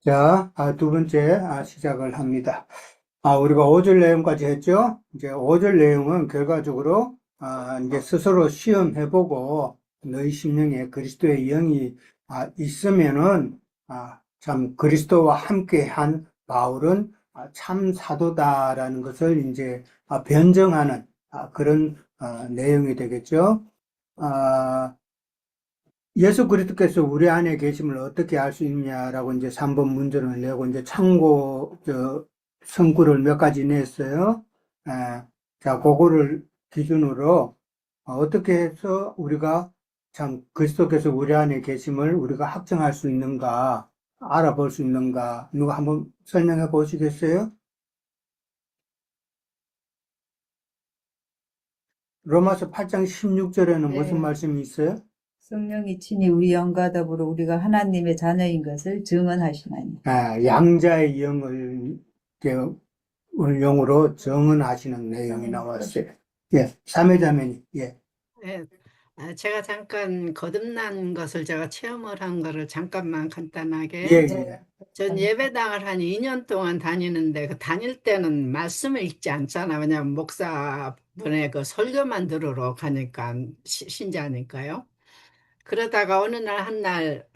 자, 두 번째 시작을 합니다. 우리가 5절 내용까지 했죠? 이제 5절 내용은 결과적으로 이제 스스로 시험해보고 너희 심령에 그리스도의 영이 있으면은 참 그리스도와 함께한 바울은 참 사도다라는 것을 이제 변증하는 그런 내용이 되겠죠. 아, 예수 그리스도께서 우리 안에 계심을 어떻게 알 수 있냐라고 이제 3번 문제를 내고 이제 참고 성구를 몇 가지 냈어요. 에, 자, 그거를 기준으로 어떻게 해서 우리가 참 그리스도께서 우리 안에 계심을 우리가 확정할 수 있는가, 알아볼 수 있는가, 누가 한번 설명해 보시겠어요? 로마서 8장 16절에는 무슨 네, 말씀이 있어요? 성령이 친히 우리 영과 더불어 우리가 하나님의 자녀인 것을 증언하시나니. 양자의 영을 이렇게 영으로 정언하시는 내용이 나왔어요. 예, 삼회자매님, 예, 네, 제가 잠깐 거듭난 것을 제가 체험을 한 거를 잠깐만 예, 간단하게. 예. 전 예배당을 한 2년 동안 다니는데 그 다닐 때는 말씀을 읽지 않잖아. 왜냐하면 목사분의 그 설교만 들으러 가니까 신자니까요. 그러다가 어느 날 한 날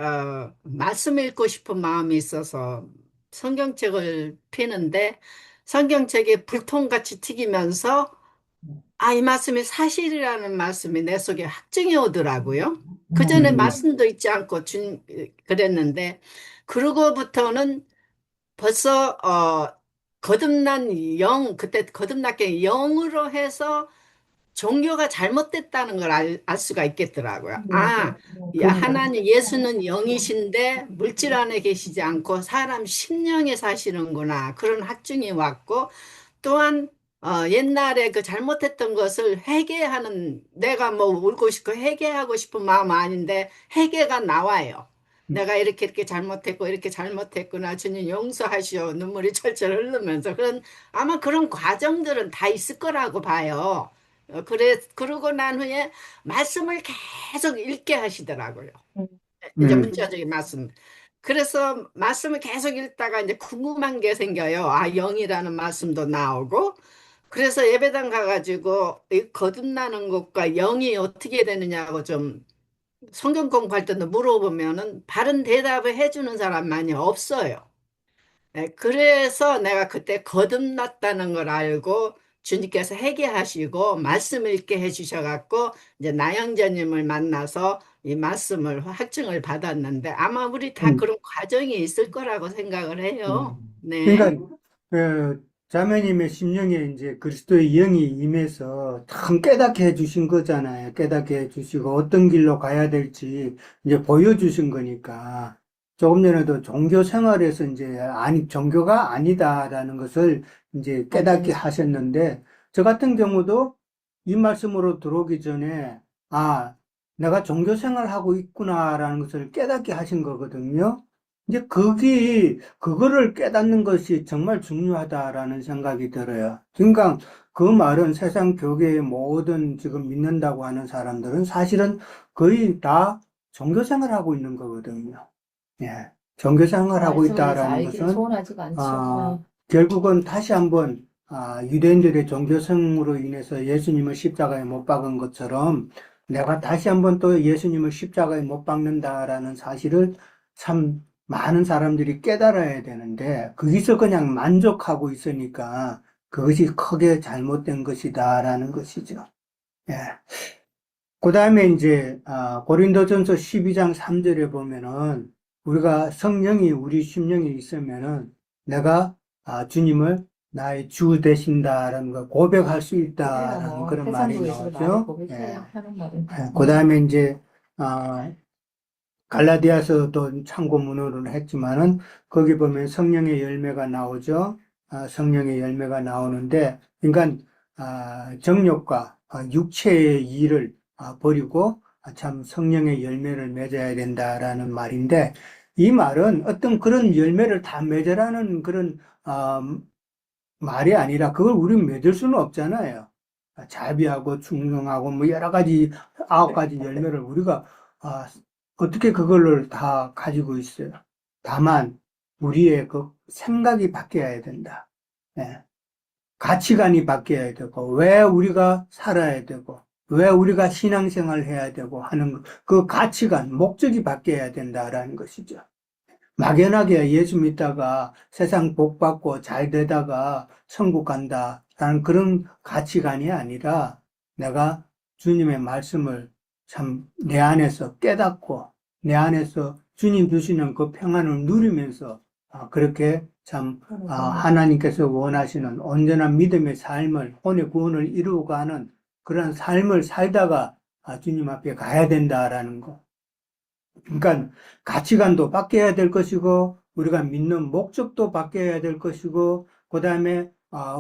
말씀 읽고 싶은 마음이 있어서 성경책을 펴는데 성경책이 불통같이 튀기면서 이 말씀이 사실이라는 말씀이 내 속에 확증이 오더라고요. 그 전에 말씀도 있지 않고 그랬는데, 그러고부터는 벌써, 거듭난 그때 거듭났게 영으로 해서 종교가 잘못됐다는 걸 알 수가 있겠더라고요. 하나님, 예수는 영이신데 물질 안에 계시지 않고 사람 심령에 사시는구나. 그런 확증이 왔고, 또한 옛날에 그 잘못했던 것을 회개하는, 내가 뭐 울고 싶고 회개하고 싶은 마음은 아닌데 회개가 나와요. 내가 이렇게 잘못했고 이렇게 잘못했구나, 주님 용서하시오, 눈물이 철철 흐르면서. 아마 그런 과정들은 다 있을 거라고 봐요. 그러고 난 후에 말씀을 계속 읽게 하시더라고요. 이제 음, 문자적인 말씀. 그래서 말씀을 계속 읽다가 이제 궁금한 게 생겨요. 영이라는 말씀도 나오고. 그래서 예배당 가가지고 이 거듭나는 것과 영이 어떻게 되느냐고 좀 성경 공부할 때도 물어보면은 바른 대답을 해주는 사람 많이 없어요. 네, 그래서 내가 그때 거듭났다는 걸 알고 주님께서 회개하시고 말씀 읽게 해주셔갖고 이제 나영자님을 만나서 이 말씀을 확증을 받았는데 아마 우리 다 음, 그런 과정이 있을 거라고 생각을 해요. 네. 그러니까, 자매님의 심령에 이제 그리스도의 영이 임해서 참 깨닫게 해주신 거잖아요. 깨닫게 해주시고 어떤 길로 가야 될지 이제 보여주신 거니까. 조금 전에도 종교 생활에서 이제, 종교가 아니다라는 것을 이제 깨닫게 하셨는데, 저 같은 경우도 이 말씀으로 들어오기 전에, 내가 종교 생활하고 있구나라는 것을 깨닫게 하신 거거든요. 이제 그거를 깨닫는 것이 정말 중요하다라는 생각이 들어요. 그러니까 그 말은 세상 교계의 모든 지금 믿는다고 하는 사람들은 사실은 거의 다 종교 생활하고 있는 거거든요. 예. 종교 생활하고 말씀을 해서 있다라는 알기를 것은, 소원하지가 않죠. 결국은 다시 한번, 유대인들의 종교성으로 인해서 예수님을 십자가에 못 박은 것처럼 내가 다시 한번 또 예수님을 십자가에 못 박는다라는 사실을 참 많은 사람들이 깨달아야 되는데, 거기서 그냥 만족하고 있으니까 그것이 크게 잘못된 것이다라는 것이죠. 예. 그 다음에 이제, 고린도전서 12장 3절에 보면은, 우리가 성령이 우리 심령에 있으면은, 내가, 주님을 나의 주 되신다라는 걸 고백할 수 있다라는 그런 말이 나오죠. 예. 그 다음에 이제, 아, 갈라디아서도 참고문헌을 했지만은, 거기 보면 성령의 열매가 나오죠. 성령의 열매가 나오는데, 그러니까, 정욕과 육체의 일을 버리고 참 성령의 열매를 맺어야 된다라는 말인데, 이 말은 어떤 그런 열매를 다 맺으라는 그런 말이 아니라 그걸 우리 맺을 수는 없잖아요. 자비하고 충성하고 뭐 여러 가지 9가지 열매를 우리가 아, 어떻게 그걸를 다 가지고 있어요. 다만 우리의 그 생각이 바뀌어야 된다. 예. 가치관이 바뀌어야 되고, 왜 우리가 살아야 되고, 왜 우리가 신앙생활을 해야 되고 하는 그 가치관, 목적이 바뀌어야 된다라는 것이죠. 막연하게 예수 믿다가 세상 복 받고 잘 되다가 천국 간다라는 그런 가치관이 아니라 내가 주님의 말씀을 참 내 안에서 깨닫고 내 안에서 주님 주시는 그 평안을 누리면서 그렇게 참 하나님께서 원하시는 온전한 믿음의 삶을 혼의 구원을 이루어가는 그런 삶을 살다가 주님 앞에 가야 된다라는 거. 그러니까 가치관도 바뀌어야 될 것이고 우리가 믿는 목적도 바뀌어야 될 것이고 그다음에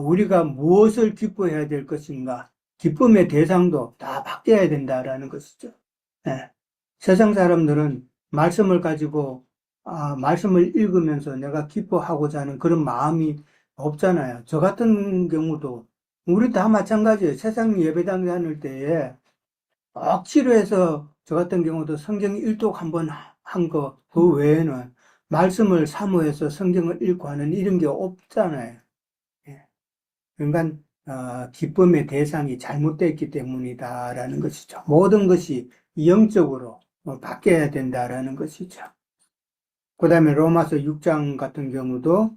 우리가 무엇을 기뻐해야 될 것인가 기쁨의 대상도 다 바뀌어야 된다라는 것이죠. 예. 세상 사람들은 말씀을 가지고 말씀을 읽으면서 내가 기뻐하고자 하는 그런 마음이 없잖아요. 저 같은 경우도 우리 다 마찬가지예요. 세상 예배당 다닐 때에 억지로 해서 저 같은 경우도 성경 일독 한번 한 거, 그 외에는 말씀을 사모해서 성경을 읽고 하는 이런 게 없잖아요. 예. 그러니까, 기쁨의 대상이 잘못됐기 때문이다라는 것이죠. 모든 것이 영적으로 바뀌어야 된다라는 것이죠. 그 다음에 로마서 6장 같은 경우도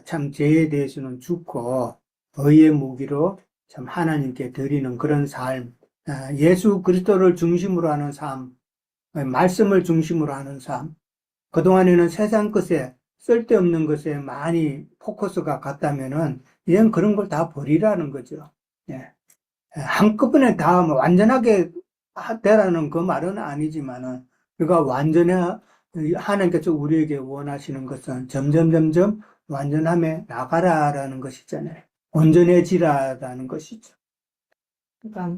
참 죄에 대해서는 죽고 의의 무기로 참 하나님께 드리는 그런 삶, 예수 그리스도를 중심으로 하는 삶, 말씀을 중심으로 하는 삶. 그동안에는 세상 것에 쓸데없는 것에 많이 포커스가 갔다면은 이젠 그런 걸 다 버리라는 거죠. 예. 한꺼번에 다 완전하게 되라는 그 말은 아니지만은 그러니까 하나님께서 우리에게 원하시는 것은 점점 완전함에 나가라라는 것이잖아요. 온전해지라라는 것이죠. 그러니까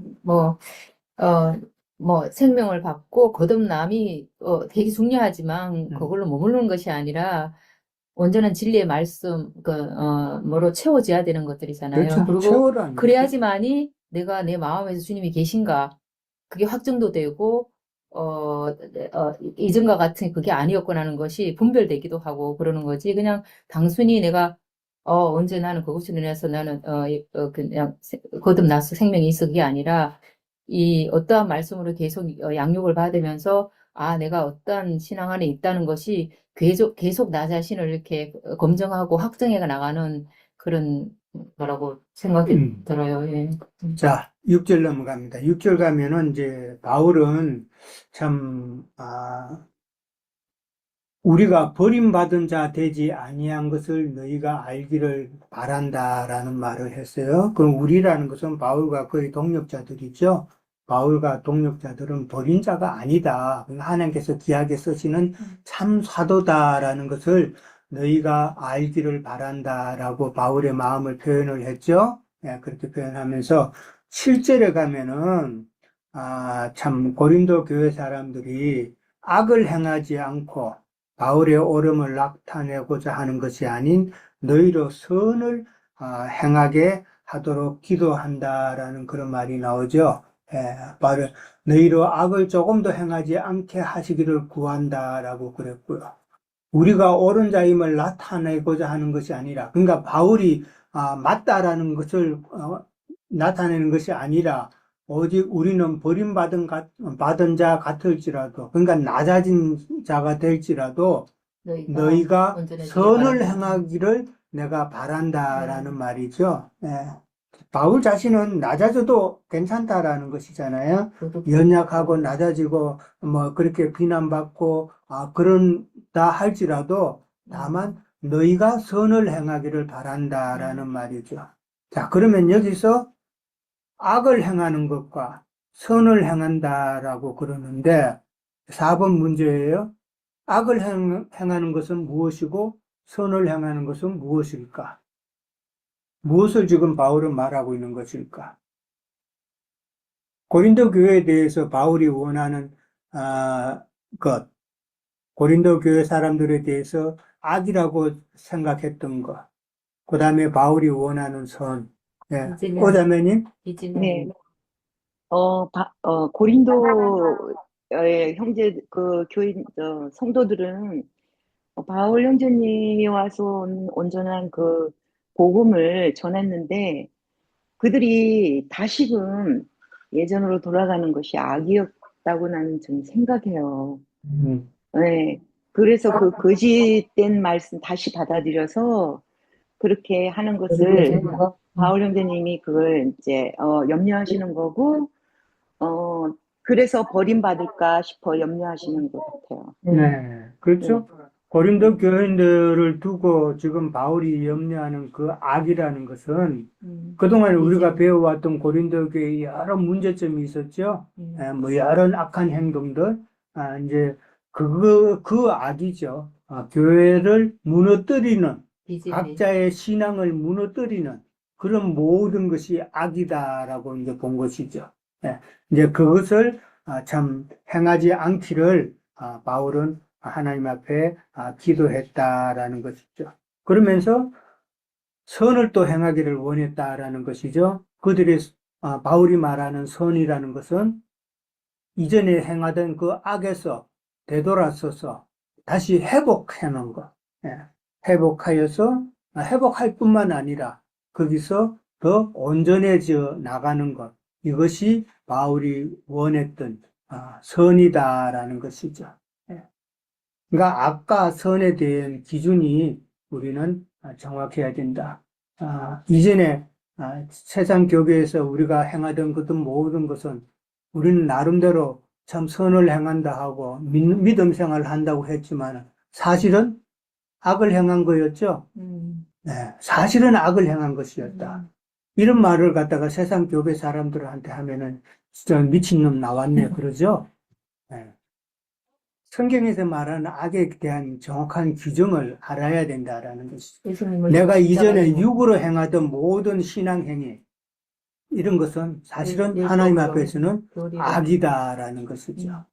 어, 생명을 받고 거듭남이 되게 중요하지만 그걸로 머무르는 것이 아니라 온전한 진리의 말씀, 뭐로 채워져야 되는 것들이잖아요. 그렇죠. 그리고 채워라는 그래야지만이 내가 내 마음에서 주님이 계신가, 그게 확정도 되고, 이전과 같은 그게 아니었구나 하는 것이 분별되기도 하고 그러는 거지. 그냥 단순히 내가, 언제 나는 그것으로 인해서 나는, 그냥 거듭나서 생명이 있어 그게 아니라, 이 어떠한 말씀으로 계속 양육을 받으면서, 내가 어떠한 신앙 안에 있다는 것이 계속 나 자신을 이렇게 검증하고 확정해 나가는 그런 거라고 생각이 들어요. 예. 자, 6절 넘어갑니다. 6절 가면은 이제 바울은 참, 우리가 버림받은 자 되지 아니한 것을 너희가 알기를 바란다라는 말을 했어요. 그럼 우리라는 것은 바울과 그의 동력자들이죠. 바울과 동력자들은 버린 자가 아니다. 하나님께서 귀하게 쓰시는 참 사도다라는 것을 너희가 알기를 바란다라고 바울의 마음을 표현을 했죠. 예, 그렇게 표현하면서 7절에 가면은 참 고린도 교회 사람들이 악을 행하지 않고 바울의 옳음을 나타내고자 하는 것이 아닌 너희로 선을 행하게 하도록 기도한다라는 그런 말이 나오죠. 바로 너희로 악을 조금도 행하지 않게 하시기를 구한다라고 그랬고요. 우리가 옳은 자임을 나타내고자 하는 것이 아니라, 그러니까 바울이 맞다라는 것을 나타내는 것이 아니라 오직 우리는 받은 자 같을지라도, 그러니까 낮아진 자가 될지라도 너희가 선을 행하기를 내가 바란다라는 말이죠. 바울 자신은 낮아져도 괜찮다라는 것이잖아요. 연약하고 낮아지고 그렇게 비난받고 그런다 할지라도 다만 너희가 선을 행하기를 바란다라는 말이죠. 자, 그러면 여기서 악을 행하는 것과 선을 행한다라고 그러는데 4번 문제예요. 악을 행하는 것은 무엇이고 선을 행하는 것은 무엇일까? 무엇을 지금 바울은 말하고 있는 것일까? 고린도 교회에 대해서 바울이 원하는 것, 고린도 교회 사람들에 대해서 악이라고 생각했던 것, 그 다음에 바울이 원하는 선. 오자매님? 네. 고린도의 형제, 교인, 성도들은, 바울 형제님이 와서 온전한 그 복음을 전했는데 그들이 다시금 예전으로 돌아가는 것이 악이었다고 나는 좀 생각해요. 네. 그래서 그 거짓된 말씀 다시 받아들여서 그렇게 하는 것을 바울 형제님이 그걸 이제 염려하시는 거고 그래서 버림받을까 싶어 염려하시는 것 같아요. 네, 그렇죠. 고린도 교인들을 두고 지금 바울이 염려하는 그 악이라는 것은 그동안 우리가 배워왔던 고린도 교회의 여러 문제점이 있었죠. 뭐 여러 악한 행동들, 이제 그 악이죠. 교회를 무너뜨리는 각자의 신앙을 무너뜨리는 그런 모든 것이 악이다라고 이제 본 것이죠. 이제 그것을 참 행하지 않기를 바울은 하나님 앞에 기도했다라는 것이죠. 그러면서 선을 또 행하기를 원했다라는 것이죠. 그들의 바울이 말하는 선이라는 것은 이전에 행하던 그 악에서 되돌아서서 다시 회복하는 것. 회복하여서 회복할 뿐만 아니라 거기서 더 온전해져 나가는 것. 이것이 바울이 원했던 선이다라는 것이죠. 그러니까 악과 선에 대한 기준이 우리는 정확해야 된다. 이전에 세상 교회에서 우리가 행하던 그 모든 것은 우리는 나름대로 참 선을 행한다 하고 믿음 생활을 한다고 했지만 사실은 악을 행한 거였죠. 사실은 악을 행한 것이었다. 이런 말을 갖다가 세상 교회 사람들한테 하면은 진짜 미친놈 나왔네 그러죠. 성경에서 말하는 악에 대한 정확한 규정을 알아야 된다라는 것이죠. 내가 이전에 육으로 행하던 모든 신앙 행위 이런 것은 사실은 하나님 앞에서는 악이다라는 것이죠.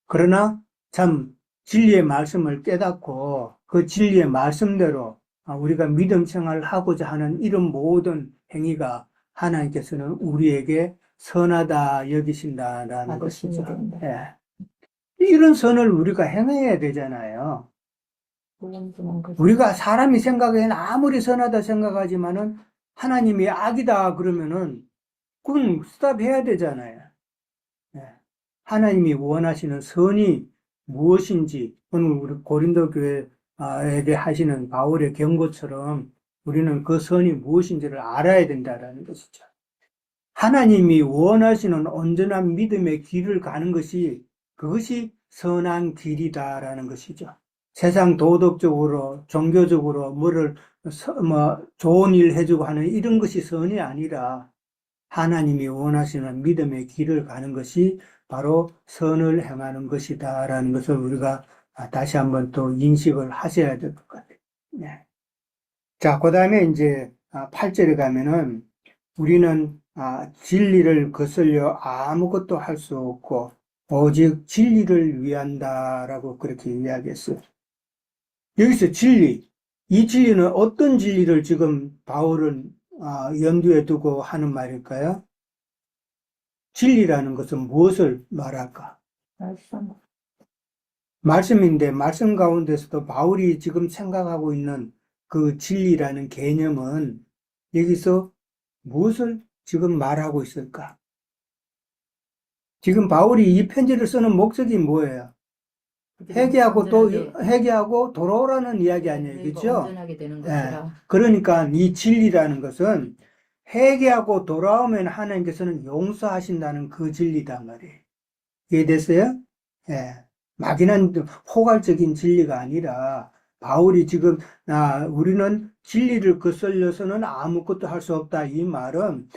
그러나 참 진리의 말씀을 깨닫고 그 진리의 말씀대로 우리가 믿음 생활을 하고자 하는 이런 모든 행위가 하나님께서는 우리에게 선하다 여기신다라는 것이죠. 이런 선을 우리가 행해야 되잖아요. 우리가 사람이 생각에는 아무리 선하다 생각하지만은 하나님이 악이다 그러면은 그건 스탑해야 되잖아요. 하나님이 원하시는 선이 무엇인지 오늘 우리 고린도 교회에게 하시는 바울의 경고처럼 우리는 그 선이 무엇인지를 알아야 된다는 것이죠. 하나님이 원하시는 온전한 믿음의 길을 가는 것이 그것이 선한 길이다라는 것이죠. 세상 도덕적으로 종교적으로 좋은 일 해주고 하는 이런 것이 선이 아니라 하나님이 원하시는 믿음의 길을 가는 것이 바로 선을 행하는 것이다라는 것을 우리가 다시 한번 또 인식을 하셔야 될 것 같아요. 자, 그 다음에 이제 8절에 가면은 우리는 진리를 거슬려 아무것도 할 수 없고 오직 진리를 위한다라고 그렇게 이야기했어요. 여기서 진리, 이 진리는 어떤 진리를 지금 바울은 염두에 두고 하는 말일까요? 진리라는 것은 무엇을 말할까? 말씀인데 말씀 가운데서도 바울이 지금 생각하고 있는 그 진리라는 개념은 여기서 무엇을 지금 말하고 있을까? 지금 바울이 이 편지를 쓰는 목적이 뭐예요? 회개하고 돌아오라는 이야기 아니에요. 그렇죠? 온전하게 되는 것이라. 그러니까 이 진리라는 것은 회개하고 돌아오면 하나님께서는 용서하신다는 그 진리단 말이에요. 이해됐어요? 막연한 포괄적인 진리가 아니라 바울이 지금 우리는 진리를 거슬려서는 아무것도 할 수 없다 이 말은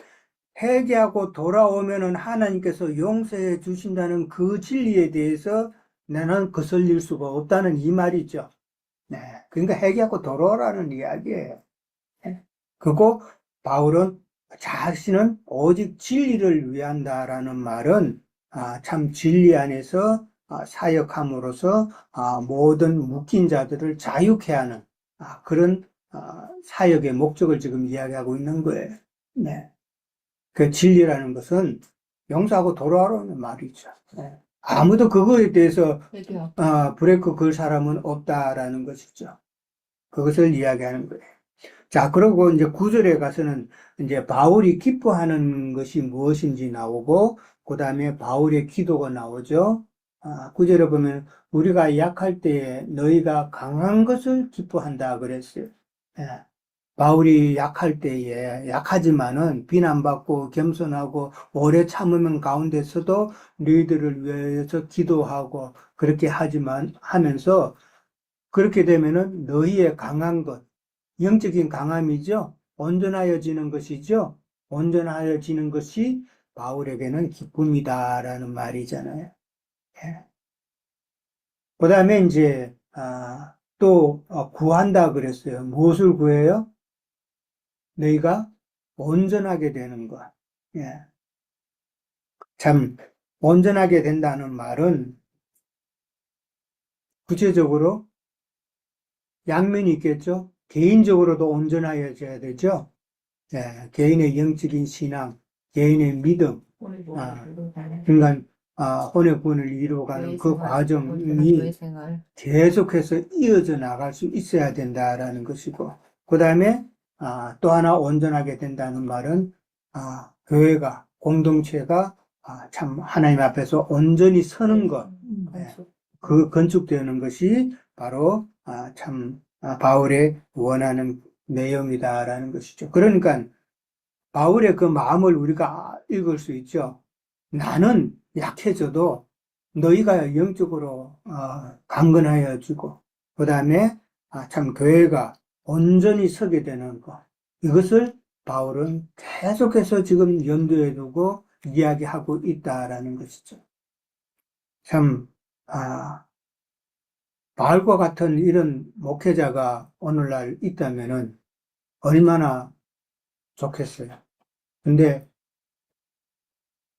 회개하고 돌아오면은 하나님께서 용서해 주신다는 그 진리에 대해서 나는 거슬릴 수가 없다는 이 말이죠. 그러니까 회개하고 돌아오라는 이야기예요. 그리고 바울은 자신은 오직 진리를 위한다라는 말은 참 진리 안에서 사역함으로써 모든 묶인 자들을 자유케 하는 그런 사역의 목적을 지금 이야기하고 있는 거예요. 그 진리라는 것은 용서하고 돌아오라는 말이죠. 아무도 그거에 대해서 그죠. 브레이크 걸 사람은 없다라는 것이죠. 그것을 이야기하는 거예요. 자, 그러고 이제 9절에 가서는 이제 바울이 기뻐하는 것이 무엇인지 나오고, 그 다음에 바울의 기도가 나오죠. 9절에 보면 우리가 약할 때에 너희가 강한 것을 기뻐한다 그랬어요. 예. 바울이 약할 때에 약하지만은 비난받고 겸손하고 오래 참으면 가운데서도 너희들을 위해서 기도하고 그렇게 하지만 하면서 그렇게 되면은 너희의 강한 것, 영적인 강함이죠. 온전하여지는 것이죠. 온전하여지는 것이 바울에게는 기쁨이다라는 말이잖아요. 예. 그 다음에 이제 또 구한다 그랬어요. 무엇을 구해요? 너희가 온전하게 되는 것. 예. 참 온전하게 된다는 말은 구체적으로 양면이 있겠죠. 개인적으로도 온전하여져야 되죠. 예, 개인의 영적인 신앙, 개인의 믿음, 그러니까 혼의 구원을 이루어가는 그 과정이 교회 생활. 계속해서 이어져 나갈 수 있어야 된다라는 것이고, 그 다음에 또 하나 온전하게 된다는 말은 교회가 공동체가 참 하나님 앞에서 온전히 서는 것, 그 건축되는 것이 바로 참 바울의 원하는 내용이다라는 것이죠. 그러니까 바울의 그 마음을 우리가 읽을 수 있죠. 나는 약해져도 너희가 영적으로 강건하여지고 그 다음에 참 교회가 온전히 서게 되는 것, 이것을 바울은 계속해서 지금 염두에 두고 이야기하고 있다라는 것이죠. 참 바울과 같은 이런 목회자가 오늘날 있다면은 얼마나 좋겠어요. 근데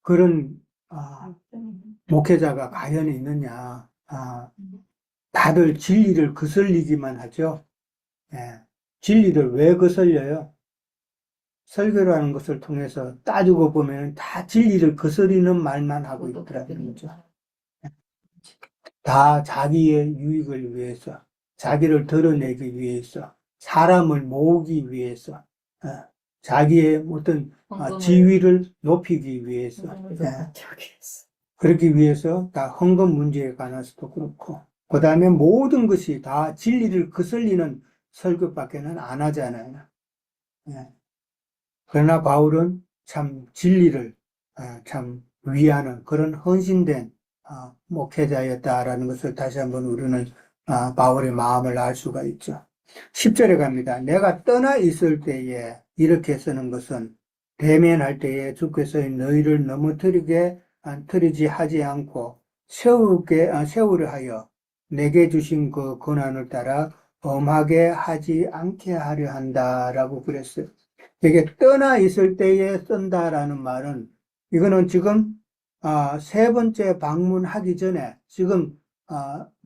그런 목회자가 과연 있느냐? 다들 진리를 거슬리기만 하죠. 예. 진리를 왜 거슬려요? 설교라는 것을 통해서 따지고 보면 다 진리를 거스리는 말만 하고 있더라는 거죠. 다 자기의 유익을 위해서, 자기를 드러내기 위해서, 사람을 모으기 위해서, 자기의 어떤 지위를 높이기 위해서, 그러기 위해서 다 헌금 문제에 관해서도 그렇고, 그 다음에 모든 것이 다 진리를 거슬리는 설교밖에는 안 하잖아요. 그러나 바울은 참 진리를 참 위하는 그런 헌신된 목회자였다라는 것을 다시 한번 우리는 바울의 마음을 알 수가 있죠. 10절에 갑니다. 내가 떠나 있을 때에 이렇게 쓰는 것은 대면할 때에 주께서 너희를 넘어뜨리지 하지 않고 세우려 하여 내게 주신 그 권한을 따라 엄하게 하지 않게 하려 한다라고 그랬어요. 이게 떠나 있을 때에 쓴다라는 말은 이거는 지금 세 번째 방문하기 전에 지금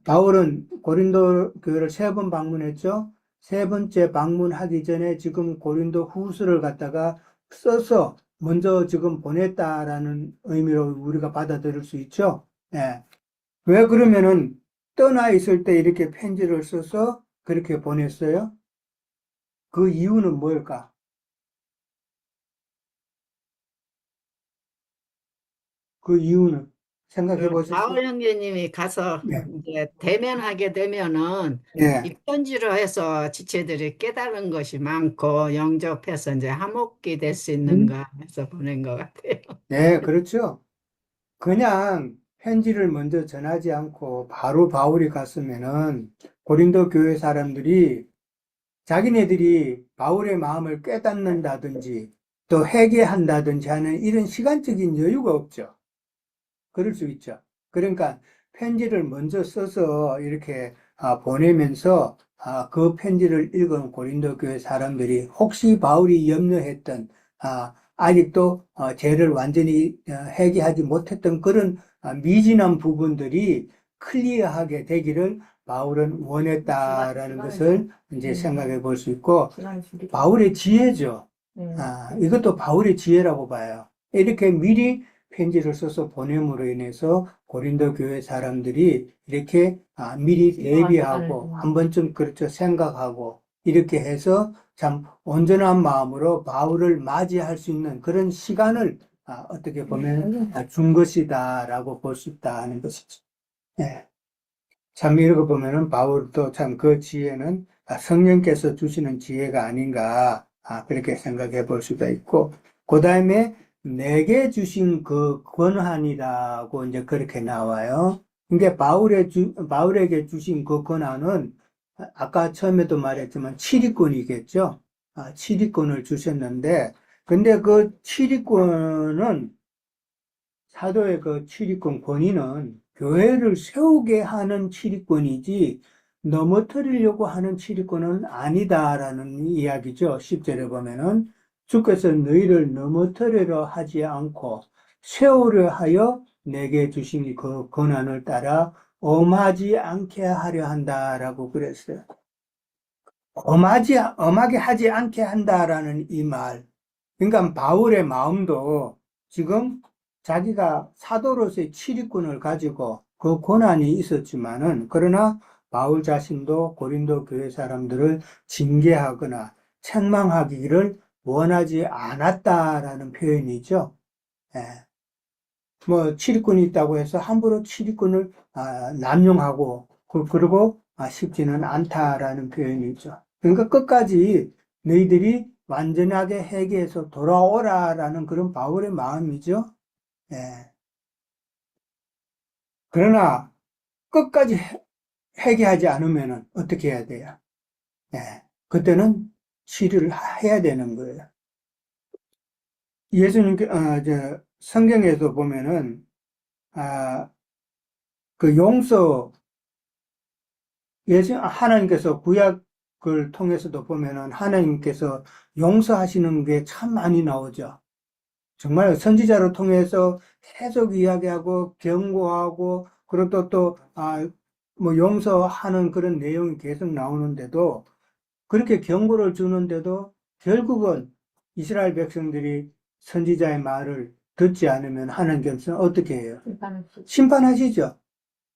바울은 고린도 교회를 3번 방문했죠. 세 번째 방문하기 전에 지금 고린도 후서를 갖다가 써서 먼저 지금 보냈다라는 의미로 우리가 받아들일 수 있죠. 예. 왜 그러면은 떠나 있을 때 이렇게 편지를 써서 그렇게 보냈어요? 그 이유는 뭘까? 그 이유는 생각해 보셨어요? 바울 형제님이 가서 네. 이제 대면하게 되면은 네. 이 편지로 해서 지체들이 깨달은 것이 많고 영접해서 이제 화목이 될 수 있는가 해서 보낸 것 같아요. 네, 그렇죠. 그냥 편지를 먼저 전하지 않고 바로 바울이 갔으면은 고린도 교회 사람들이 자기네들이 바울의 마음을 깨닫는다든지 또 회개한다든지 하는 이런 시간적인 여유가 없죠. 그럴 수 있죠. 그러니까 편지를 먼저 써서 이렇게 보내면서 그 편지를 읽은 고린도 교회 사람들이 혹시 바울이 염려했던 아직도 죄를 완전히 회개하지 못했던 그런 미진한 부분들이 클리어하게 되기를 바울은 원했다라는 것을 이제 생각해 볼 수 있고, 바울의 지혜죠. 이것도 바울의 지혜라고 봐요. 이렇게 미리 편지를 써서 보냄으로 인해서 고린도 교회 사람들이 이렇게 미리 대비하고 한 번쯤 그렇죠 생각하고 이렇게 해서 참 온전한 마음으로 바울을 맞이할 수 있는 그런 시간을 어떻게 보면 준 것이다라고 볼 수 있다는 것이죠. 예. 참 이러고 보면은 바울도 참 그 지혜는 성령께서 주시는 지혜가 아닌가 그렇게 생각해 볼 수가 있고 그 다음에 내게 주신 그 권한이라고 이제 그렇게 나와요. 이게 바울에게 주신 그 권한은 아까 처음에도 말했지만 치리권이겠죠. 치리권을 주셨는데 근데 그 치리권은 사도의 그 치리권 권위는 교회를 세우게 하는 치리권이지 넘어뜨리려고 하는 치리권은 아니다라는 이야기죠. 10절에 보면은 주께서 너희를 넘어뜨리려 하지 않고 세우려 하여 내게 주신 그 권한을 따라 엄하지 않게 하려 한다라고 그랬어요. 엄하게 하지 않게 한다라는 이 말. 그러니까 바울의 마음도 지금 자기가 사도로서의 치리권을 가지고 그 권한이 있었지만은 그러나 바울 자신도 고린도 교회 사람들을 징계하거나 책망하기를 원하지 않았다라는 표현이죠. 예. 뭐 치리권이 있다고 해서 함부로 치리권을 남용하고 그러고 싶지는 않다라는 표현이죠. 그러니까 끝까지 너희들이 완전하게 회개해서 돌아오라라는 그런 바울의 마음이죠. 예. 그러나 끝까지 회개하지 않으면 어떻게 해야 돼요? 예. 그때는 치료를 해야 되는 거예요. 예수님, 성경에서 보면은, 그 하나님께서 구약을 통해서도 보면은 하나님께서 용서하시는 게 참 많이 나오죠. 정말 선지자를 통해서 계속 이야기하고 경고하고 그리고 뭐 용서하는 그런 내용이 계속 나오는데도 그렇게 경고를 주는데도 결국은 이스라엘 백성들이 선지자의 말을 듣지 않으면 하나님께서는 어떻게 해요? 심판하시죠.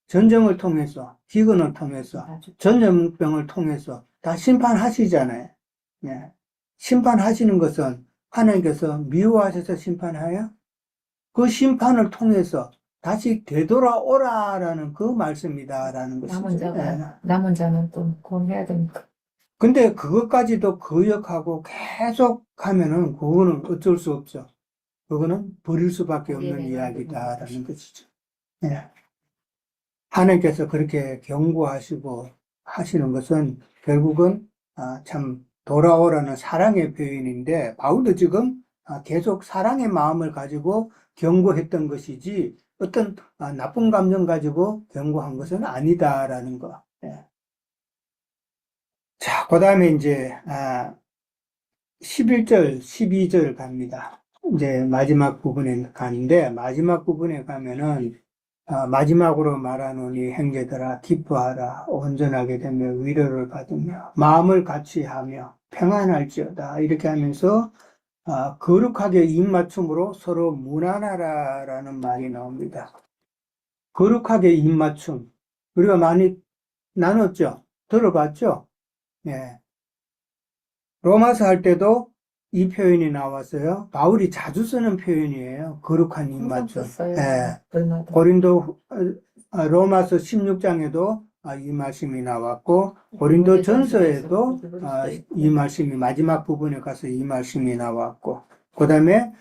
전쟁을 통해서, 기근을 통해서, 전염병을 통해서 다 심판하시잖아요. 예. 심판하시는 것은 하나님께서 미워하셔서 심판하여 그 심판을 통해서 다시 되돌아오라라는 그 말씀이다라는 것이죠. 남은 자는 또 구원해야 되니까. 근데 그것까지도 거역하고 계속 하면은 그거는 어쩔 수 없죠. 그거는 버릴 수밖에 없는 이야기다라는 것이죠. 예. 하나님께서 그렇게 경고하시고 하시는 것은 결국은 참 돌아오라는 사랑의 표현인데 바울도 지금 계속 사랑의 마음을 가지고 경고했던 것이지 어떤 나쁜 감정 가지고 경고한 것은 아니다라는 거. 예. 자, 그 다음에 이제 11절, 12절 갑니다. 이제 마지막 부분에 가는데 마지막 부분에 가면은 마지막으로 말하노니 형제들아 기뻐하라 온전하게 되며 위로를 받으며 마음을 같이 하며 평안할지어다 이렇게 하면서 거룩하게 입맞춤으로 서로 무난하라라는 말이 나옵니다. 거룩하게 입맞춤 우리가 많이 나눴죠? 들어봤죠? 예. 로마서 할 때도 이 표현이 나왔어요. 바울이 자주 쓰는 표현이에요. 거룩한 입맞춤. 예. 로마서 16장에도 이 말씀이 나왔고, 고린도 전서에도 이 말씀이 마지막 부분에 가서 이 말씀이 나왔고, 그 다음에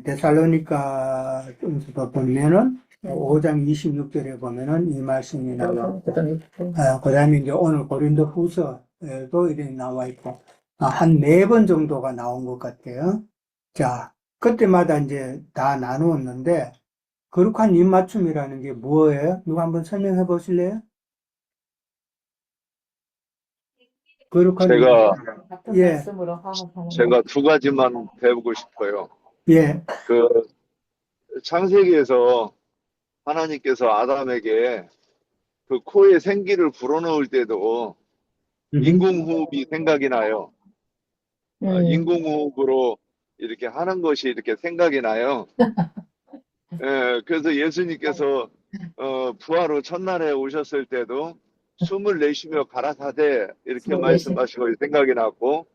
데살로니가에서 보면은 5장 26절에 보면은 이 말씀이 나왔고, 그 다음에 이제 오늘 고린도 후서에도 이렇게 나와 있고, 한 4번 정도가 나온 것 같아요. 자, 그때마다 이제 다 나누었는데, 거룩한 입맞춤이라는 게 뭐예요? 누가 한번 설명해 보실래요? 거룩한 예. 제가 두 가지만 배우고 싶어요. 예. 그 창세기에서 하나님께서 아담에게 그 코에 생기를 불어넣을 때도 인공호흡이 생각이 나요. 인공호흡으로 이렇게 하는 것이 이렇게 생각이 나요. 예, 그래서 예수님께서 부활 후 첫날에 오셨을 때도 숨을 내쉬며 가라사대 이렇게 숨을 말씀하시고 생각이 났고,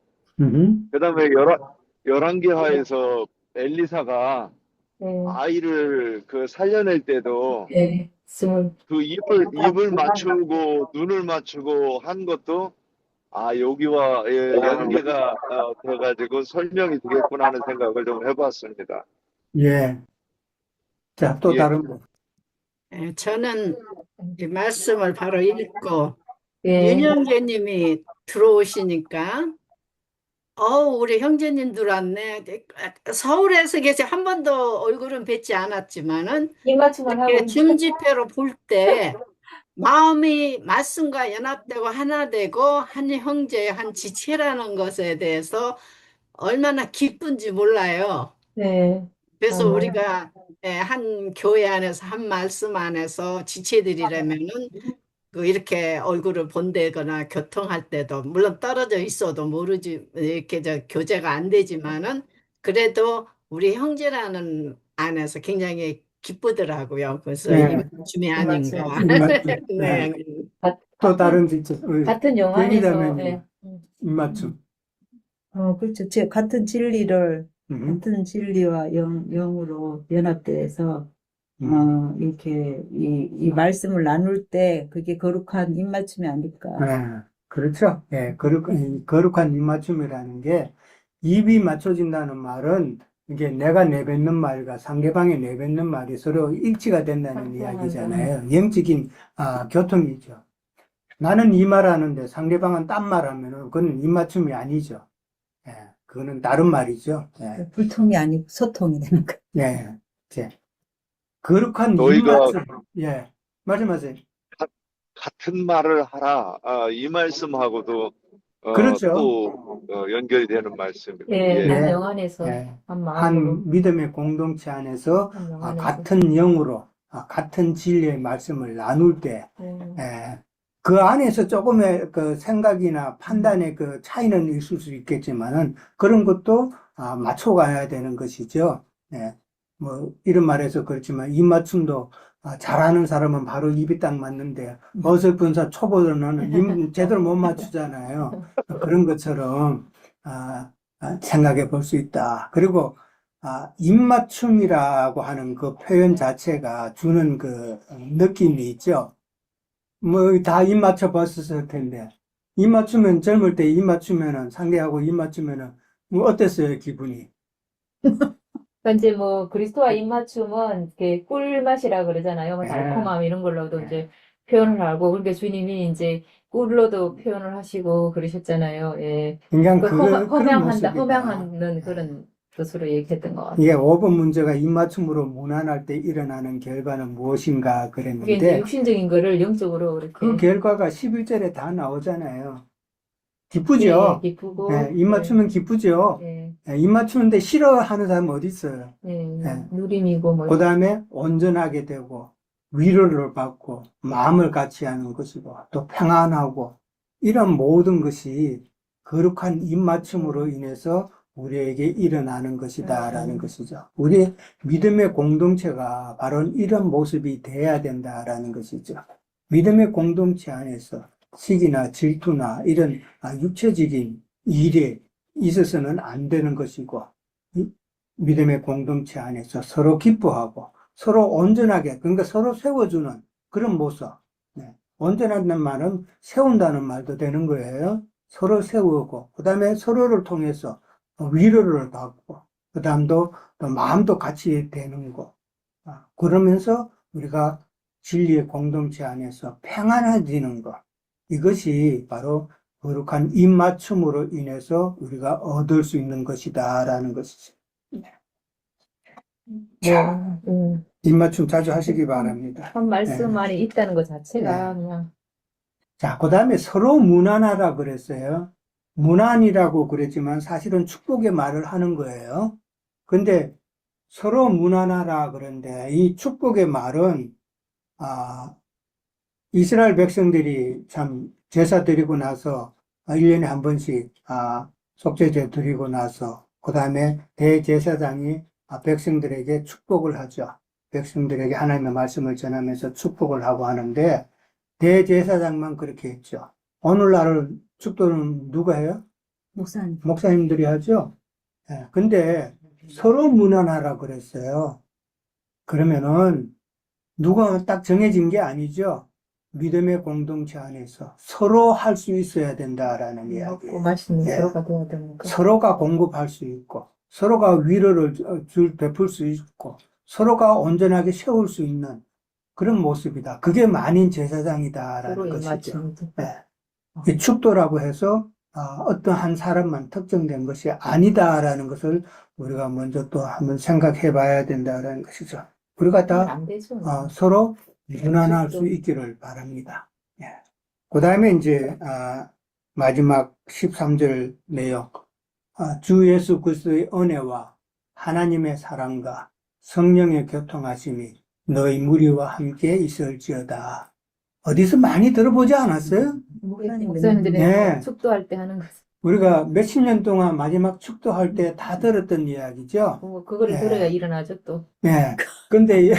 그다음에 열왕기하에서 엘리사가 네. 아이를 그 살려낼 때도 네. 숨을 그 입을 맞추고 눈을 맞추고 한 것도 여기와 연계가 돼가지고 설명이 되겠구나 하는 생각을 좀 해봤습니다. 예. 자, 또 예, 다른 분. 저는 이 말씀을 바로 읽고 예. 윤영재님이 들어오시니까 우리 형제님들 왔네. 서울에서 계시 한 번도 얼굴은 뵙지 않았지만은 입맞춤을 하고 이렇게 줌 집회로 볼 때 마음이 말씀과 연합되고 하나 되고 한 형제, 한 지체라는 것에 대해서 얼마나 기쁜지 몰라요. 네. 그래서 맞아요. 우리가 한 교회 안에서 한 말씀 안에서 지체들이라면은 이렇게 얼굴을 본다거나 교통할 때도 물론 떨어져 있어도 모르지 이렇게 교제가 안 되지만은 그래도 우리 형제라는 안에서 굉장히 기쁘더라고요. 그래서 네. 이 맞춤이 아닌가. 입맞춤. 네. 또 다른 지체. 같은 영안에서 대기자매님, 예. 입맞춤. 그렇죠. 같은 진리와 영으로 연합돼서 이렇게 이 말씀을 나눌 때 그게 거룩한 입맞춤이 아닐까. 네, 그렇죠. 예, 거룩한 입맞춤이라는 게 입이 맞춰진다는 말은 이게 내가 내뱉는 말과 상대방이 내뱉는 말이 서로 일치가 된다는 이야기잖아요. 영적인 교통이죠. 나는 이 말 하는데 상대방은 딴 말 하면은 그건 입맞춤이 아니죠. 예, 그거는 다른 말이죠. 예, 불통이 아니고 소통이 되는 거예요. 예, 이제 거룩한 너희가 입맞춤. 예, 말씀하세요. 같은 말을 하라. 이 말씀하고도 그렇죠. 또 연결이 되는 말씀입니다. 예, 예. 한 예. 영안에서 예. 한 마음으로 한 믿음의 공동체 안에서 한 영안에서 같은 영으로 같은 진리의 말씀을 나눌 때, 예. 그 안에서 조금의 그 생각이나 판단의 그 차이는 있을 수 있겠지만은 그런 것도 맞춰가야 되는 것이죠. 예. 뭐 이런 말해서 그렇지만 입맞춤도 잘하는 사람은 바로 입이 딱 맞는데 어설픈 초보들은 입 제대로 못 맞추잖아요. 그런 것처럼 생각해 볼 수 있다. 그리고 입맞춤이라고 하는 그 표현 자체가 주는 그 느낌이 있죠. 뭐 다 입 맞춰 봤었을 텐데 입 맞추면 젊을 때 입 맞추면은 상대하고 입 맞추면은 뭐 어땠어요 기분이? 그러니까 이제 뭐 그리스도와 입맞춤은 이렇게 꿀맛이라 그러잖아요. 뭐 예. 달콤함 이런 걸로도 이제 표현을 하고 그러니까 주님이 이제 꿀로도 표현을 하시고 그러셨잖아요. 예. 그냥 그 그런 험양한다, 모습이다. 험양하는 그런 뜻으로 얘기했던 것 같아요. 이게 5번 문제가 입맞춤으로 무난할 때 일어나는 결과는 무엇인가 그게 이제 그랬는데 육신적인 거를 영적으로 이렇게 그 결과가 11절에 다 나오잖아요. 기쁘죠? 예, 기쁘고 입 맞추면 기쁘죠? 예, 입 맞추는데 싫어하는 사람 어디 있어요? 예, 누림이고 뭐 그 다음에 온전하게 되고 위로를 받고 마음을 같이 하는 것이고 또 평안하고 이런 모든 것이 거룩한 입맞춤으로 인해서 우리에게 일어나는 것이다라는 것이죠. 우리 믿음의 공동체가 바로 이런 모습이 돼야 된다라는 것이죠. 믿음의 공동체 안에서 시기나 질투나 이런 육체적인 일에 있어서는 안 되는 것이고 믿음의 공동체 안에서 서로 기뻐하고 서로 온전하게 그러니까 서로 세워주는 그런 모습. 온전하다는 말은 세운다는 말도 되는 거예요. 서로 세우고 그 다음에 서로를 통해서 위로를 받고 그 다음도 또 마음도 같이 되는 거. 그러면서 우리가 진리의 공동체 안에서 평안해지는 것. 이것이 바로 거룩한 입맞춤으로 인해서 우리가 얻을 수 있는 것이다라는 것이죠. 자, 입맞춤 자주 하시기 바랍니다. 한 말씀 안에 있다는 것 자체가 그냥 자, 그 다음에 서로 무난하라 그랬어요. 무난이라고 그랬지만 사실은 축복의 말을 하는 거예요. 근데 서로 무난하라 그런데 이 축복의 말은 이스라엘 백성들이 참 제사 드리고 나서 1년에 한 번씩 속죄제 드리고 나서 그 다음에 대제사장이 백성들에게 축복을 하죠. 백성들에게 하나님의 말씀을 전하면서 축복을 하고 하는데 대제사장만 그렇게 했죠. 오늘날은 축도는 누가 해요? 목사님. 목사님들이 하죠. 예, 근데 서로 문안하라 그랬어요. 그러면은 누가 딱 정해진 게 아니죠. 믿음의 공동체 안에서 서로 할 수 있어야 된다라는 먹고 이야기예요. 마시는 예. 서로가 돼야 되니까. 서로가 공급할 수 있고, 서로가 위로를 베풀 수 있고, 서로가 온전하게 세울 수 있는 그런 모습이다. 그게 만인 제사장이다라는 서로 것이죠. 입맞추는. 예. 이 축도라고 해서 어떤 한 사람만 특정된 것이 아니다라는 것을 우리가 먼저 또 한번 생각해 봐야 된다라는 것이죠. 우리가 다 안 되죠. 서로 무난할 수 있기를 바랍니다. 예. 그 다음에 이제 마지막 13절 내용. 주 예수 그리스도의 은혜와 하나님의 사랑과 성령의 교통하심이 너희 무리와 함께 있을지어다. 어디서 많이 들어보지 않았어요? 목사님들이 네. 축도할 때 하는 거. 우리가 몇십 년 동안 마지막 축도할 때 다 들었던 이야기죠. 그거를 네. 들어야 일어나죠 또. 네. 근데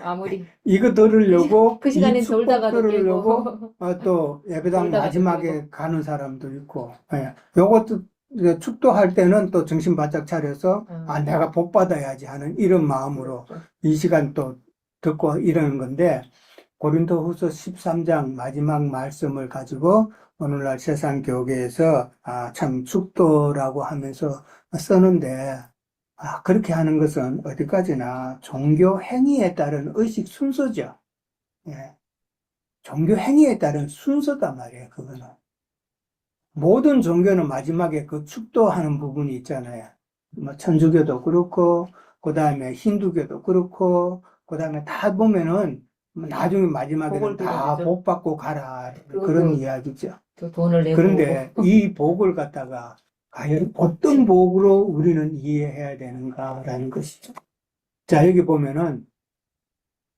아무리 이거 들으려고 그 시간엔 이 축복 졸다가도 들으려고 깨고. 또 예배당 졸다가도 마지막에 깨고. 가는 사람도 있고, 예. 요것도 이제 축도할 때는 또 정신 바짝 차려서 내가 복 받아야지 하는 이런 마음으로 이 시간 또 듣고 이러는 건데, 고린도후서 13장 마지막 말씀을 가지고 오늘날 세상 교계에서 참 축도라고 하면서 쓰는데, 그렇게 하는 것은 어디까지나 종교 행위에 따른 의식 순서죠. 예. 종교 행위에 따른 순서단 말이에요, 그거는. 모든 종교는 마지막에 그 축도하는 부분이 있잖아요. 뭐 천주교도 그렇고, 그 다음에 힌두교도 그렇고, 그 다음에 다 보면은 나중에 마지막에는 복을 다 빌어주죠. 복 받고 가라. 그리고 그런 또 이야기죠. 또 돈을 내고. 그런데 이 복을 갖다가 과연 어떤 복으로 우리는 이해해야 되는가라는 것이죠. 자, 여기 보면은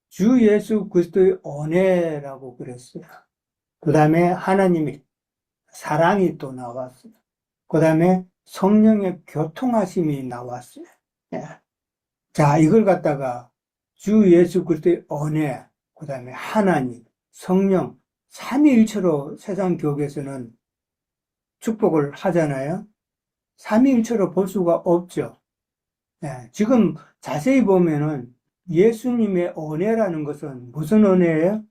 주 예수 그리스도의 은혜라고 그랬어요. 그 다음에 하나님의 사랑이 또 나왔어요. 그 다음에 성령의 교통하심이 나왔어요. 예. 자, 이걸 갖다가 주 예수 그리스도의 은혜, 그 다음에 하나님, 성령, 삼위일체로 세상 교계에서는 축복을 하잖아요. 삼위일체로 볼 수가 없죠. 예, 지금 자세히 보면은 예수님의 은혜라는 것은 무슨 은혜예요?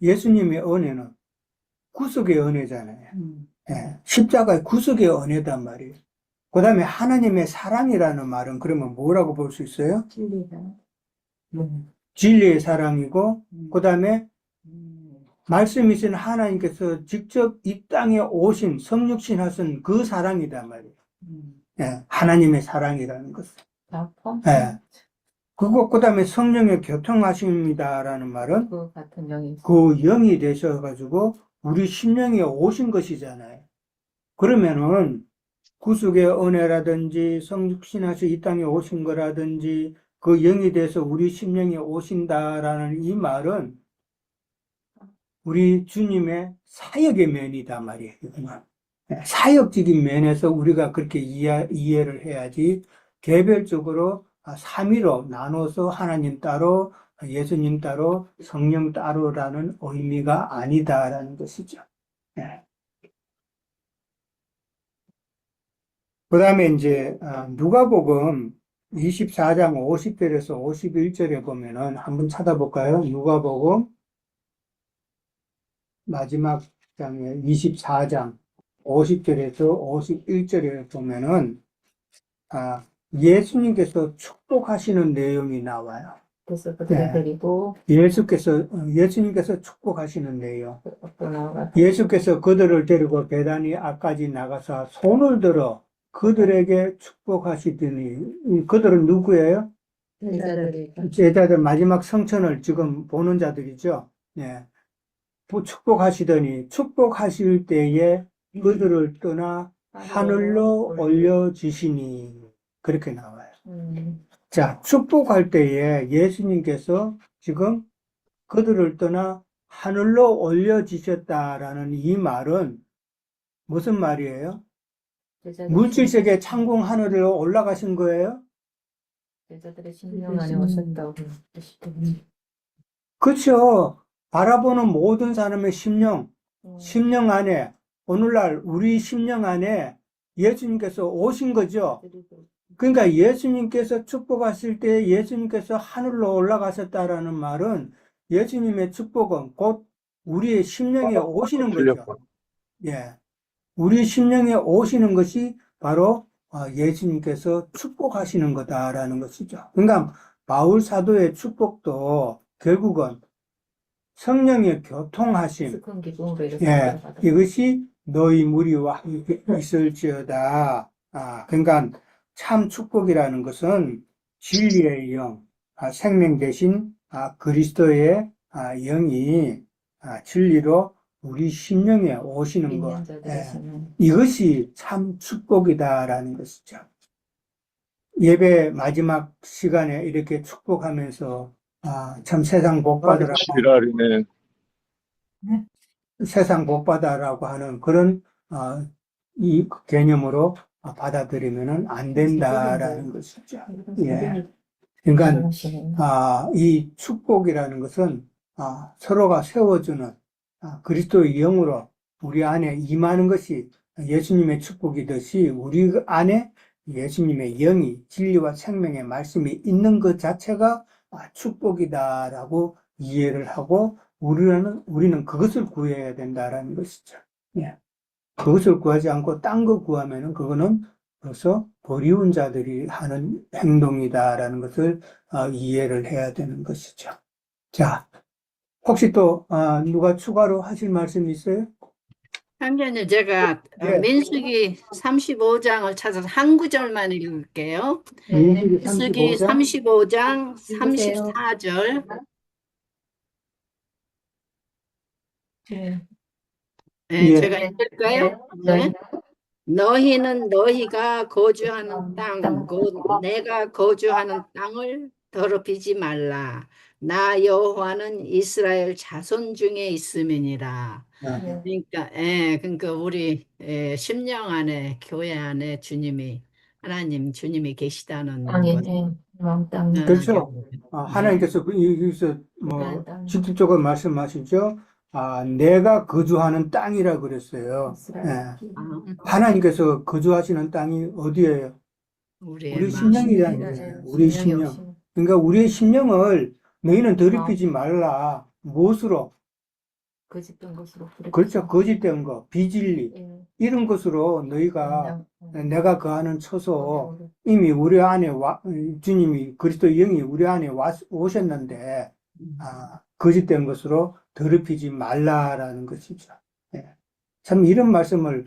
예수님의 은혜는 구속의 은혜잖아요. 예, 십자가의 구속의 은혜단 말이에요. 그 다음에 하나님의 사랑이라는 말은 그러면 뭐라고 볼 수 있어요? 진리다. 진리의 사랑이고, 그 다음에 말씀이신 하나님께서 직접 이 땅에 오신 성육신 하신 그 사랑이단 말이에요. 예, 하나님의 사랑이라는 것은. 다 포함. 예. 그 다음에 성령의 교통하심이다라는 말은 그 같은 영이. 그 영이 되셔가지고 우리 심령에 오신 것이잖아요. 그러면은 구속의 은혜라든지 성육신하셔 이 땅에 오신 거라든지 그 영이 돼서 우리 심령에 오신다라는 이 말은 우리 주님의 사역의 면이다 말이에요. 이거는. 사역적인 면에서 우리가 그렇게 이해를 해야지 개별적으로 삼위로 나눠서 하나님 따로 예수님 따로 성령 따로라는 의미가 아니다라는 것이죠. 그 다음에 이제 누가복음 24장 50절에서 51절에 보면은 한번 찾아볼까요? 누가복음 마지막 장에 24장 50절에서 51절에 보면은 예수님께서 축복하시는 내용이 나와요. 그래서 그들을 데리고 예수님께서 축복하시는 내용. 또 나와가. 예수께서 그들을 데리고 베다니 앞까지 나가서 손을 들어 그들에게 축복하시더니 그들은 누구예요? 제자들이 제자들 마지막 성천을 지금 보는 자들이죠. 예. 축복하시더니 축복하실 때에 그들을 떠나 하늘로 올려지시니 그렇게 나와요. 자, 축복할 때에 예수님께서 지금 그들을 떠나 하늘로 올려지셨다라는 이 말은 무슨 말이에요? 제자들이 물질세계 창공 하늘로 올라가신 거예요? 여자들의 심령 안에 오셨다고. 그렇죠. 바라보는 모든 사람의 심령 안에, 오늘날 우리 심령 안에 예수님께서 오신 거죠. 그러니까 예수님께서 축복하실 때 예수님께서 하늘로 올라가셨다라는 말은 예수님의 축복은 곧 우리의 심령에 오시는 거죠. 예. 우리 심령에 오시는 것이 바로 예수님께서 축복하시는 거다라는 것이죠. 그러니까 바울 사도의 축복도 결국은 성령의 교통하심, 익숙한 기쁨으로 이렇게 예, 받아요. 이것이 너희 무리와 함께 있을지어다. 그러니까 참 축복이라는 것은 진리의 영, 생명 대신 그리스도의 영이 진리로 우리 심령에 오시는 믿는 것, 자들의 예, 심령. 이것이 참 축복이다라는 것이죠. 예배 마지막 시간에 이렇게 축복하면서 참 세상 복 받으라고, 지랄이네. 세상 복 받아라고 하는 그런 이 개념으로 받아들이면은 안 된다라는 것이죠. 예. 그러니까 이 축복이라는 것은 서로가 세워주는 그리스도의 영으로 우리 안에 임하는 것이 예수님의 축복이듯이 우리 안에 예수님의 영이 진리와 생명의 말씀이 있는 것 자체가 축복이다라고 이해를 하고 우리는 그것을 구해야 된다라는 것이죠. 예. 그것을 구하지 않고 딴 거 구하면은 그거는 벌써 버리운 자들이 하는 행동이다라는 것을 이해를 해야 되는 것이죠. 자, 혹시 또 누가 추가로 하실 말씀 있어요? 한편에 제가 예. 민수기 35장을 찾아서 한 구절만 읽을게요. 민수기 민수기 35장 35장 34절. 네. 네, 예. 제가 읽을까요? 네. 너희는 너희가 거주하는 땅, 곧 내가 거주하는 땅을 더럽히지 말라. 나 여호와는 이스라엘 자손 중에 있음이니라. 그러니까 우리 심령 안에 교회 안에 주님이 계시다는 땅에 것. 왕땅. 그렇죠. 하나님께서 여기서 그러니까 땅. 직접적으로 말씀하시죠. 내가 거주하는 땅이라 그랬어요. 예. 하나님께서 거주하시는 땅이 어디예요? 우리 심령이라는 거예요. 우리 심령. 그러니까 우리의 심령을 너희는 더럽히지 말라. 무엇으로? 거짓된 것으로. 그렇죠. 거짓된 거, 비진리. 이런 것으로 너희가 내가 거하는 처소 이미 우리 안에 주님이 그리스도 영이 우리 안에 오셨는데 거짓된 것으로 더럽히지 말라라는 것이죠. 예. 참 이런 말씀을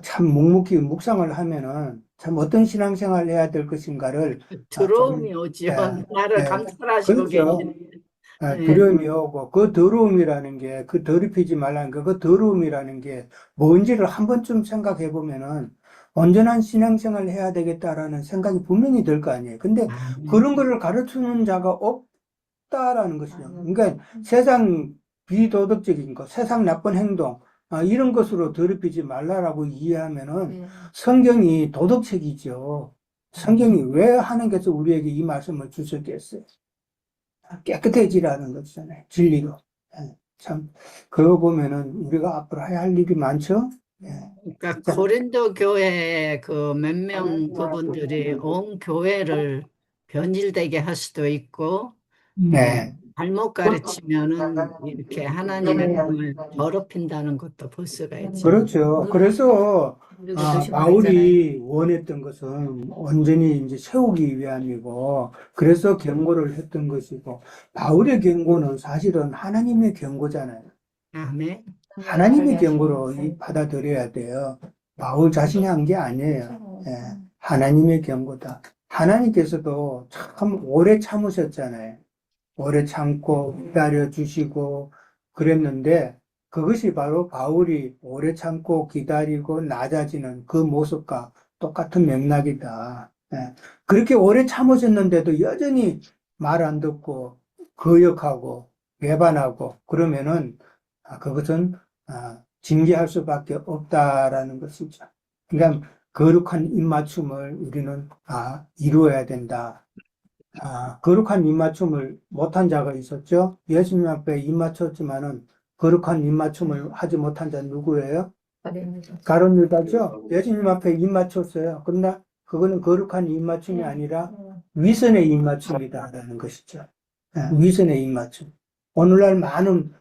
참 묵묵히 묵상을 하면은 참 어떤 신앙생활을 해야 될 것인가를 두려움이 좀, 오죠. 예, 나를 예, 감찰하시고 그렇죠. 계시는. 두려움이 오고 그 더러움이라는 게 그 더럽히지 말라는 그 더러움이라는 게 뭔지를 한 번쯤 생각해 보면은 온전한 신앙생활을 해야 되겠다라는 생각이 분명히 들 거 아니에요. 근데 그런 거를 가르치는 자가 없다라는 것이죠. 그러니까 세상 비도덕적인 것, 세상 나쁜 행동 이런 것으로 더럽히지 말라라고 이해하면은 성경이 도덕책이죠. 성경이 왜 하나님께서 우리에게 이 말씀을 주셨겠어요? 깨끗해지라는 것이잖아요. 진리로. 예, 참, 그거 보면은 우리가 앞으로 해야 할 일이 많죠? 예. 그러니까 고린도 교회 그 몇 명 그분들이 온 교회를 변질되게 할 수도 있고 네. 잘못 가르치면은 이렇게 하나님의 땅을 더럽힌다는 것도 볼 수가 있죠. 그렇죠. 그래서 바울이 원했던 것은 온전히 이제 세우기 위함이고, 그래서 경고를 했던 것이고, 바울의 경고는 사실은 하나님의 경고잖아요. 아멘. 하나님의 경고로 받아들여야 돼요. 바울 자신이 한 게 아니에요. 예, 하나님의 경고다. 하나님께서도 참 오래 참으셨잖아요. 오래 참고 기다려 주시고 그랬는데 그것이 바로 바울이 오래 참고 기다리고 낮아지는 그 모습과 똑같은 맥락이다. 예. 그렇게 오래 참으셨는데도 여전히 말 안 듣고 거역하고 배반하고 그러면은 그것은 징계할 수밖에 없다라는 것이죠. 그러니까 거룩한 입맞춤을 우리는 이루어야 된다. 거룩한 입맞춤을 못한 자가 있었죠. 예수님 앞에 입맞췄지만은 거룩한 입맞춤을 하지 못한 자는 누구예요? 가룟 유다죠. 예수님 앞에 입맞췄어요. 그러나 그거는 거룩한 입맞춤이 아니라 위선의 입맞춤이다라는 것이죠. 위선의 입맞춤. 오늘날 많은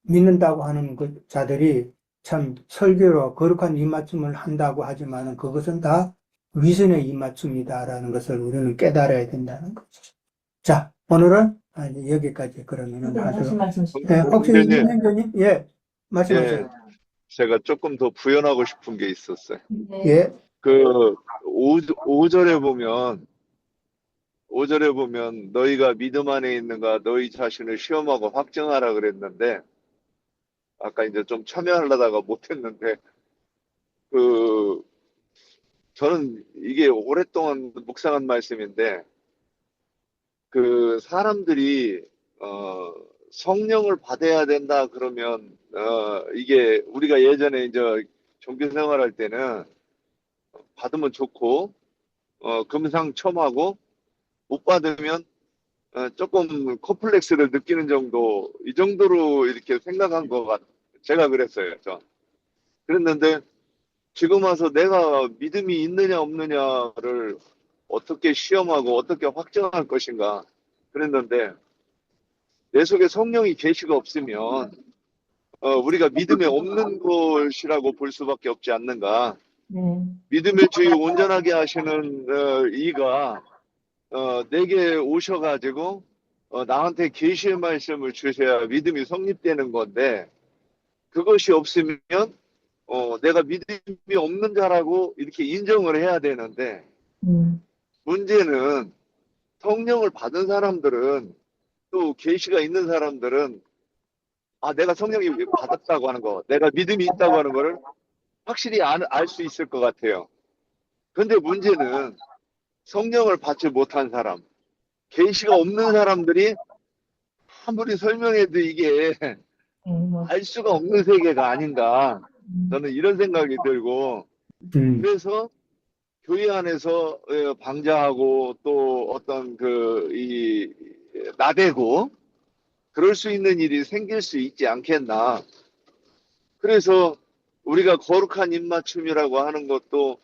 믿는다고 하는 자들이 참 설교로 거룩한 입맞춤을 한다고 하지만은 그것은 다 위선의 입맞춤이다라는 것을 우리는 깨달아야 된다는 것이죠. 자, 오늘은 여기까지 그러면은 하도록. 혹시 형제님, 윤행교님? 예, 말씀하세요. 예, 제가 조금 더 부연하고 싶은 게 있었어요. 예, 그 5절에 보면 너희가 믿음 안에 있는가 너희 자신을 시험하고 확증하라 그랬는데 아까 이제 좀 참여하려다가 못했는데 그 저는 이게 오랫동안 묵상한 말씀인데 그 사람들이 성령을 받아야 된다 그러면 이게 우리가 예전에 이제 종교 생활할 때는 받으면 좋고 금상첨화고 못 받으면 조금 콤플렉스를 느끼는 정도 이 정도로 이렇게 생각한 것 제가 그랬어요. 그랬는데 지금 와서 내가 믿음이 있느냐 없느냐를 어떻게 시험하고 어떻게 확정할 것인가 그랬는데 내 속에 성령이 계시가 없으면 우리가 믿음에 없는 것이라고 볼 수밖에 없지 않는가. 믿음의 주의 온전하게 하시는 이가 내게 오셔가지고 나한테 계시의 말씀을 주셔야 믿음이 성립되는 건데 그것이 없으면 내가 믿음이 없는 자라고 이렇게 인정을 해야 되는데 문제는 성령을 받은 사람들은 또 계시가 있는 사람들은 내가 성령이 받았다고 하는 거, 내가 믿음이 있다고 하는 거를 확실히 알 수 있을 것 같아요. 근데 문제는 성령을 받지 못한 사람, 계시가 없는 사람들이 아무리 설명해도 이게 알 수가 없는 세계가 아닌가. 저는 이런 생각이 들고 그래서 교회 안에서 방자하고 또 어떤 나대고 그럴 수 있는 일이 생길 수 있지 않겠나. 그래서 우리가 거룩한 입맞춤이라고 하는 것도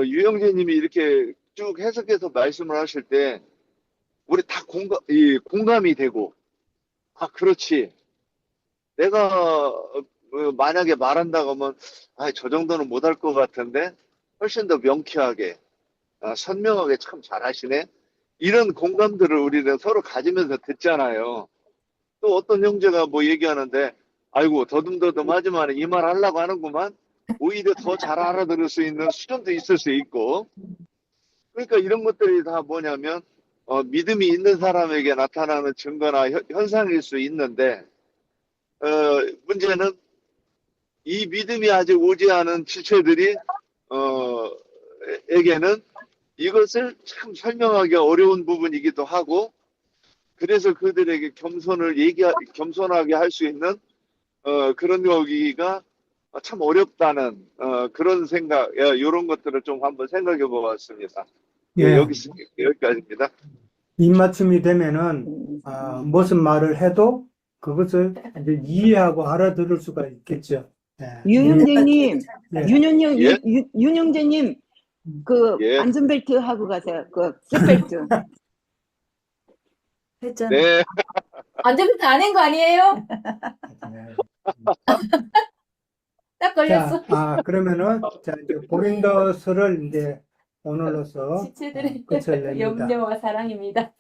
유영재님이 이렇게 쭉 해석해서 말씀을 하실 때 우리 다 공감이 되고 그렇지. 내가 만약에 말한다고 하면 저 정도는 못할 것 같은데 훨씬 더 명쾌하게 선명하게 참 잘하시네. 이런 공감들을 우리는 서로 가지면서 듣잖아요. 또 어떤 형제가 뭐 얘기하는데 아이고 더듬더듬하지만 이 말 하려고 하는구만. 오히려 더 잘 알아들을 수 있는 수준도 있을 수 있고. 그러니까 이런 것들이 다 뭐냐면 믿음이 있는 사람에게 나타나는 증거나 현상일 수 있는데 문제는 이 믿음이 아직 오지 않은 지체들이 에게는 이것을 참 설명하기 어려운 부분이기도 하고 그래서 그들에게 겸손하게 할 수 있는 그런 여기가 참 어렵다는 그런 생각, 이런 것들을 좀 한번 생각해 보았습니다. 예. 여기까지입니다. 입맞춤이 되면은 무슨 말을 해도 그것을 이제 이해하고 알아들을 수가 있겠죠. 유영재님, 예. 윤영재님, 예. 안전벨트 하고 가세요. 셋벨트. 했잖아. 네. 안전벨트 안 한 거 아니에요? 딱 걸렸어. 그러면은 이제 고린도서를 이제 오늘로서 지체들의 끝을 냅니다. 염려와 사랑입니다.